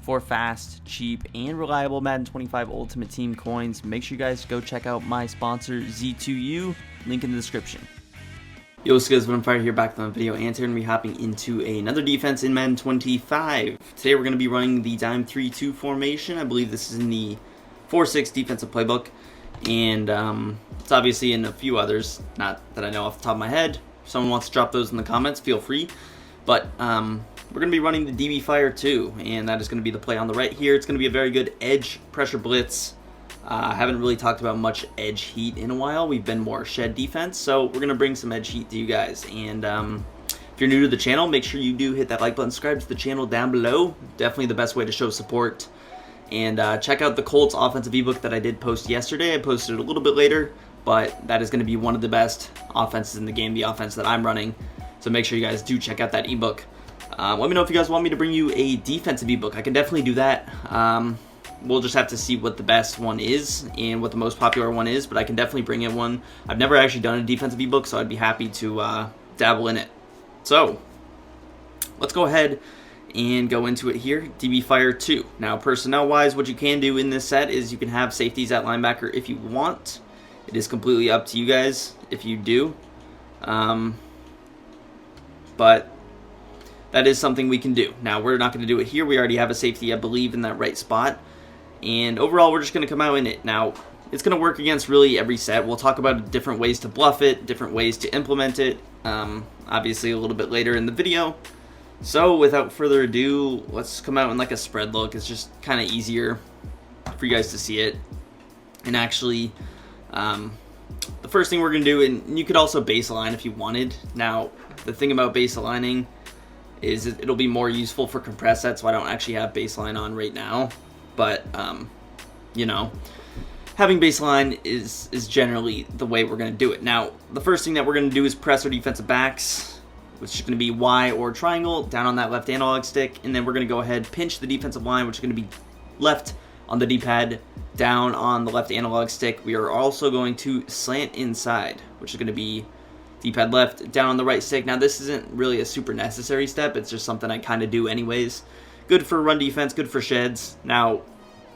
for fast, cheap, and reliable Madden 25 Ultimate Team coins, make sure you guys go check out my sponsor Z2U, link in the description. Yo, what's good? I'm Fire here, back on the video, and today we're going to be hopping into another defense in Madden 25. Today we're going to be running the dime 3-2 formation. I believe this is in the 4-6 defensive playbook, and it's obviously in a few others, not that I know off the top of my head. If someone wants to drop those in the comments, feel free. But we're going to be running the DB Fire 2, and that is going to be the play on the right here. It's going to be a very good edge pressure blitz. I haven't really talked about much edge heat in a while. We've been more shed defense, so we're going to bring some edge heat to you guys. And if you're new to the channel, make sure you do hit that like button, subscribe to the channel down below. Definitely the best way to show support. And check out the Colts offensive ebook that I did post yesterday. I posted it a little bit later, but that is going to be one of the best offenses in the game, the offense that I'm running. So make sure you guys do check out that ebook. Let me know if you guys want me to bring you a defensive ebook. I can definitely do that. We'll just have to see what the best one is and what the most popular one is, but I can definitely bring in one. I've never actually done a defensive ebook, so I'd be happy to dabble in it. So let's go ahead and go into it here. DB Fire 2. Now, personnel-wise, what you can do in this set is you can have safeties at linebacker if you want. It is completely up to you guys if you do. But that is something we can do. Now, we're not going to do it here. We already have a safety, I believe, in that right spot. And overall, we're just going to come out in it. Now, it's going to work against really every set. We'll talk about different ways to bluff it, different ways to implement it, obviously a little bit later in the video. So, without further ado, let's come out in like a spread look. It's just kind of easier for you guys to see it. And actually, the first thing we're going to do, and you could also base align if you wanted. Now, the thing about base aligning is it'll be more useful for compressed sets, so I don't actually have baseline on right now. But, you know, having baseline is generally the way we're going to do it. Now, the first thing that we're going to do is press our defensive backs, which is going to be Y or triangle, down on that left analog stick. And then we're going to go ahead, pinch the defensive line, which is going to be left on the D-pad, down on the left analog stick. We are also going to slant inside, which is going to be D-pad left, down on the right stick. Now, this isn't really a super necessary step. It's just something I kind of do anyways. Good for run defense, good for sheds. Now,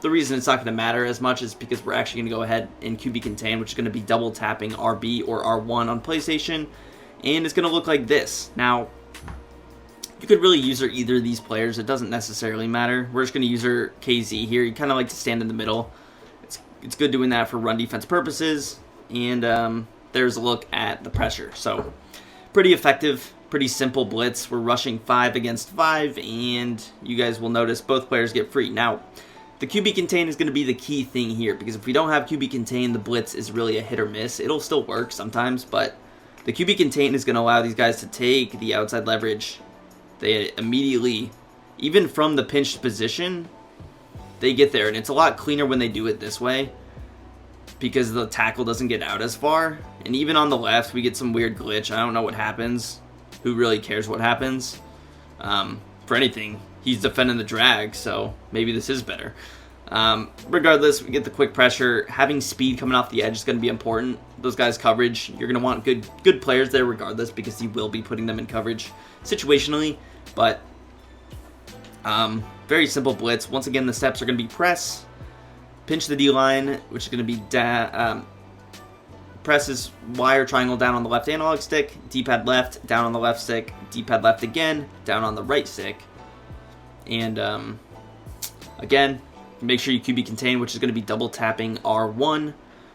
the reason it's not going to matter as much is because we're actually going to go ahead and QB contain, which is going to be double tapping RB or R1 on PlayStation. And it's going to look like this. Now, you could really use either of these players. It doesn't necessarily matter. We're just going to use our KZ here. You kind of like to stand in the middle. It's good doing that for run defense purposes. And there's a look at the pressure. So, pretty effective, pretty simple blitz. We're rushing 5 against 5, and you guys will notice both players get free. Now, the QB contain is going to be the key thing here, because if we don't have QB contain, the blitz is really a hit or miss. It'll still work sometimes, but the QB contain is going to allow these guys to take the outside leverage. They immediately, even from the pinched position, they get there, and it's a lot cleaner when they do it this way, because the tackle doesn't get out as far. And even on the left, we get some weird glitch. I don't know what happens. Who really cares what happens? For anything, he's defending the drag, so maybe this is better. Regardless, we get the quick pressure. Having speed coming off the edge is going to be important. Those guys' coverage, you're going to want good players there regardless, because you will be putting them in coverage situationally. But very simple blitz. Once again, the steps are going to be press, pinch the D-line, which is going to be presses Y or triangle down on the left analog stick, D-pad left, down on the left stick, D-pad left again, down on the right stick. And again, make sure you QB contain, which is going to be double tapping R1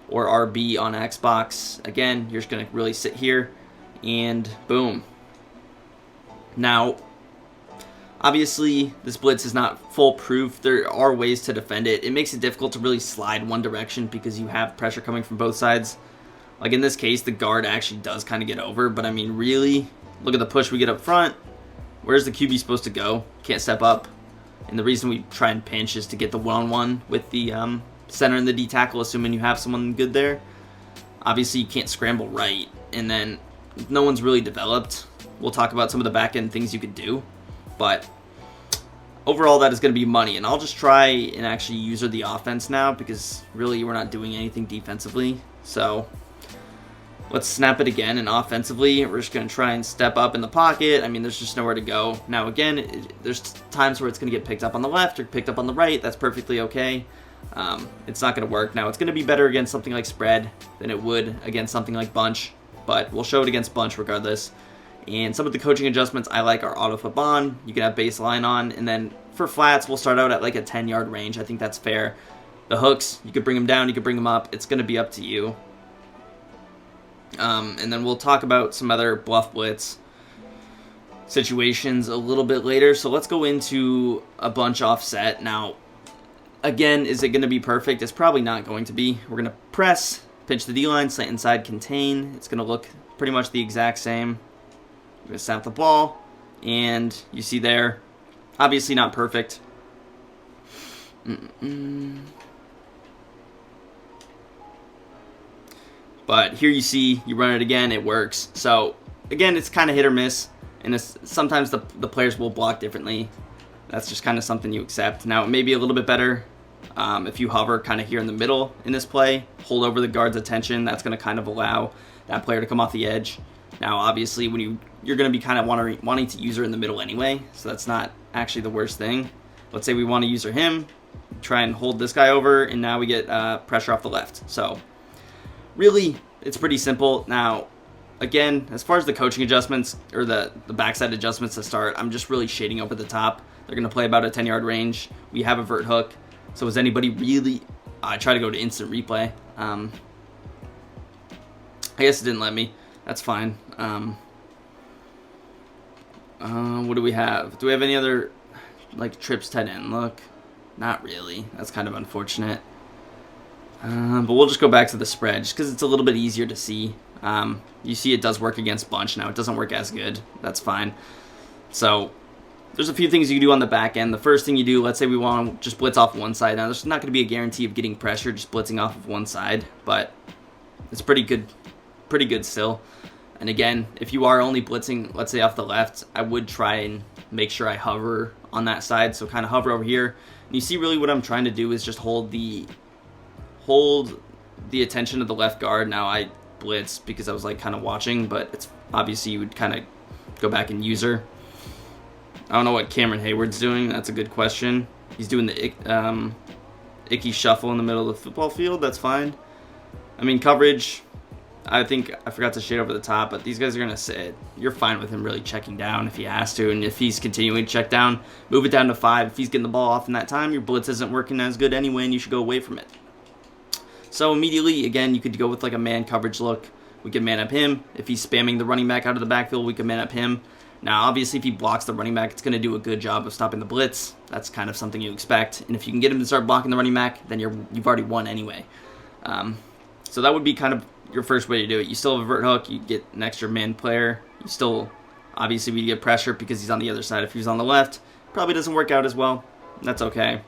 or RB on Xbox. Again, you're just going to really sit here, and boom. Now, obviously, this blitz is not foolproof. There are ways to defend it. It makes it difficult to really slide one direction because you have pressure coming from both sides. Like in this case, the guard actually does kind of get over, but I mean, really, look at the push we get up front. Where's the QB supposed to go? Can't step up. And the reason we try and pinch is to get the one-on-one with the center and the D tackle, assuming you have someone good there. Obviously, you can't scramble right, and then no one's really developed. We'll talk about some of the back-end things you could do, but overall, that is going to be money. And I'll just try and actually user the offense now, because really we're not doing anything defensively. So Let's snap it again, and offensively, we're just going to try and step up in the pocket. I mean, there's just nowhere to go. Now, again, there's times where it's going to get picked up on the left or picked up on the right. That's perfectly okay. It's not going to work. Now, it's going to be better against something like spread than it would against something like bunch, but we'll show it against bunch regardless. And some of the coaching adjustments I like are auto flip on. You can have baseline on, and then for flats, we'll start out at like a 10-yard range. I think that's fair. The hooks, you could bring them down, you could bring them up. It's going to be up to you. And then we'll talk about some other bluff blitz situations a little bit later. So let's go into a bunch offset. Now, again, is it going to be perfect? It's probably not going to be. We're going to press, pinch the D-line, slant inside, contain. It's going to look pretty much the exact same. We're going to snap the ball, and you see there, obviously not perfect. But here you see, you run it again, it works. So, again, it's kind of hit or miss, and sometimes the players will block differently. That's just kind of something you accept. Now, it may be a little bit better if you hover kind of here in the middle in this play, hold over the guard's attention. That's going to kind of allow that player to come off the edge. Now, obviously, when you're going to be kind of wanting to user in the middle anyway, so that's not actually the worst thing. Let's say we want to user him, try and hold this guy over, and now we get pressure off the left. So, really, it's pretty simple. Now, again, as far as the coaching adjustments or the backside adjustments to start, I'm just really shading over the top. They're going to play about a 10-yard range. We have a vert hook. So is anybody really... I try to go to instant replay. I guess it didn't let me. That's fine. What do we have? Do we have any other like trips tight end look? Not really. That's kind of unfortunate. But we'll just go back to the spread just because it's a little bit easier to see. You see it does work against bunch now. It doesn't work as good. That's fine. So there's a few things you can do on the back end. The first thing you do, let's say we want to just blitz off one side. Now there's not going to be a guarantee of getting pressure just blitzing off of one side, but it's pretty good still. And again, if you are only blitzing, let's say off the left, I would try and make sure I hover on that side. So kind of hover over here. And you see really what I'm trying to do is just hold the attention of the left guard. Now I blitz because I was like kind of watching, but it's obviously you would kind of go back and user. I don't know what Cameron Hayward's doing. That's a good question. He's doing the icky shuffle in the middle of the football field. That's fine. I mean, coverage, I think I forgot to shade over the top, but these guys are going to sit. You're fine with him really checking down if he has to, and if he's continuing to check down, move it down to 5. If he's getting the ball off in that time, your blitz isn't working as good anyway, and you should go away from it. So immediately, again, you could go with like a man coverage look. We can man up him. If he's spamming the running back out of the backfield, we can man up him. Now, obviously, if he blocks the running back, it's going to do a good job of stopping the blitz. That's kind of something you expect. And if you can get him to start blocking the running back, then you've already won anyway. So that would be kind of your first way to do it. You still have a vert hook. You get an extra man player. You still, obviously, we get pressure because he's on the other side. If he's on the left, probably doesn't work out as well. That's okay.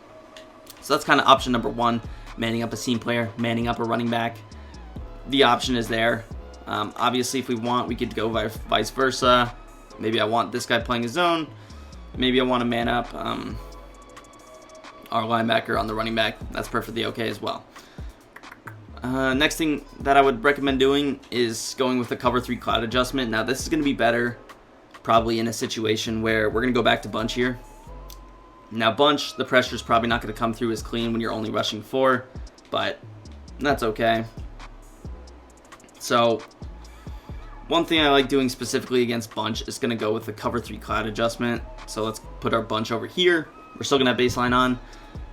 So that's kind of option number 1, manning up a seam player, manning up a running back. The option is there. Obviously, if we want, we could go vice versa. Maybe I want this guy playing his zone. Maybe I want to man up our linebacker on the running back. That's perfectly okay as well. Next thing that I would recommend doing is going with the cover 3 cloud adjustment. Now, this is going to be better probably in a situation where we're going to go back to bunch here. Now, bunch, the pressure is probably not going to come through as clean when you're only rushing 4, but that's okay. So one thing I like doing specifically against bunch is going to go with the cover 3 cloud adjustment. So let's put our bunch over here. We're still going to have baseline on.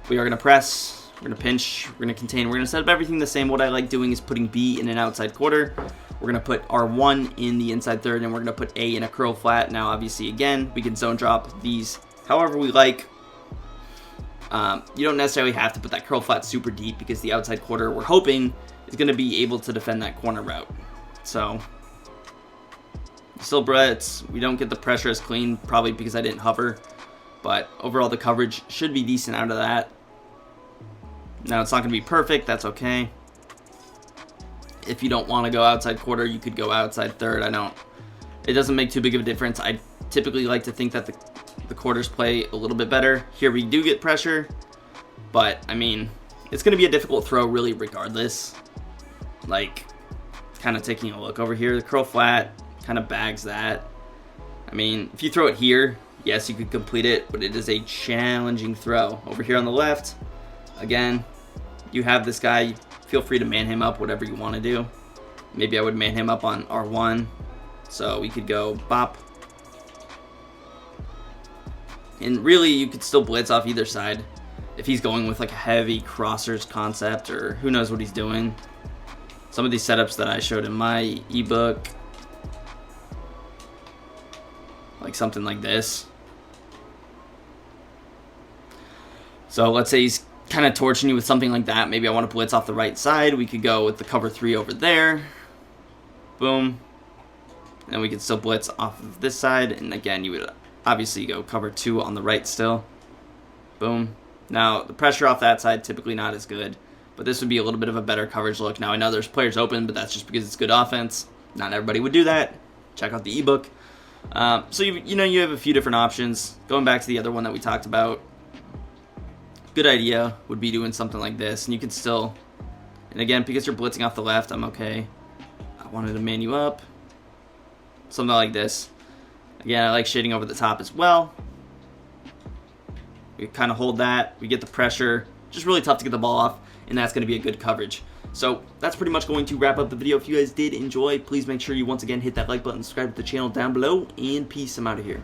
We are going to press. We're going to pinch. We're going to contain. We're going to set up everything the same. What I like doing is putting B in an outside quarter. We're going to put R1 in the inside third, and we're going to put A in a curl flat. Now, obviously, again, we can zone drop these however we like. You don't necessarily have to put that curl flat super deep because the outside quarter, we're hoping, is going to be able to defend that corner route. So still blitz. We don't get the pressure as clean, probably because I didn't hover. But overall, the coverage should be decent out of that. Now, it's not going to be perfect. That's okay. If you don't want to go outside quarter, you could go outside third. It doesn't make too big of a difference. I typically like to think that the quarters play a little bit better. Here we do get pressure. But, I mean, it's going to be a difficult throw really regardless. Like, kind of taking a look over here. The curl flat kind of bags that. I mean, if you throw it here, yes, you could complete it, but it is a challenging throw. Over here on the left, again, you have this guy. Feel free to man him up, whatever you want to do. Maybe I would man him up on R1. So we could go bop. And really, you could still blitz off either side if he's going with like a heavy crossers concept, or who knows what he's doing. Some of these setups that I showed in my ebook, like something like this. So let's say he's kind of torching you with something like that. Maybe I want to blitz off the right side. We could go with the cover 3 over there. Boom. And we could still blitz off of this side. And again, you would obviously go cover 2 on the right still. Boom. Now, the pressure off that side, typically not as good. But this would be a little bit of a better coverage look. Now, I know there's players open, but that's just because it's good offense. Not everybody would do that. Check out the ebook. So, you have a few different options. Going back to the other one that we talked about, good idea would be doing something like this. And you can still, and again, because you're blitzing off the left, I'm okay. I wanted to man you up. Something like this. Again, I like shading over the top as well. We kind of hold that. We get the pressure. Just really tough to get the ball off, and that's going to be a good coverage. So that's pretty much going to wrap up the video. If you guys did enjoy, please make sure you once again hit that like button, subscribe to the channel down below, and peace. I'm out of here.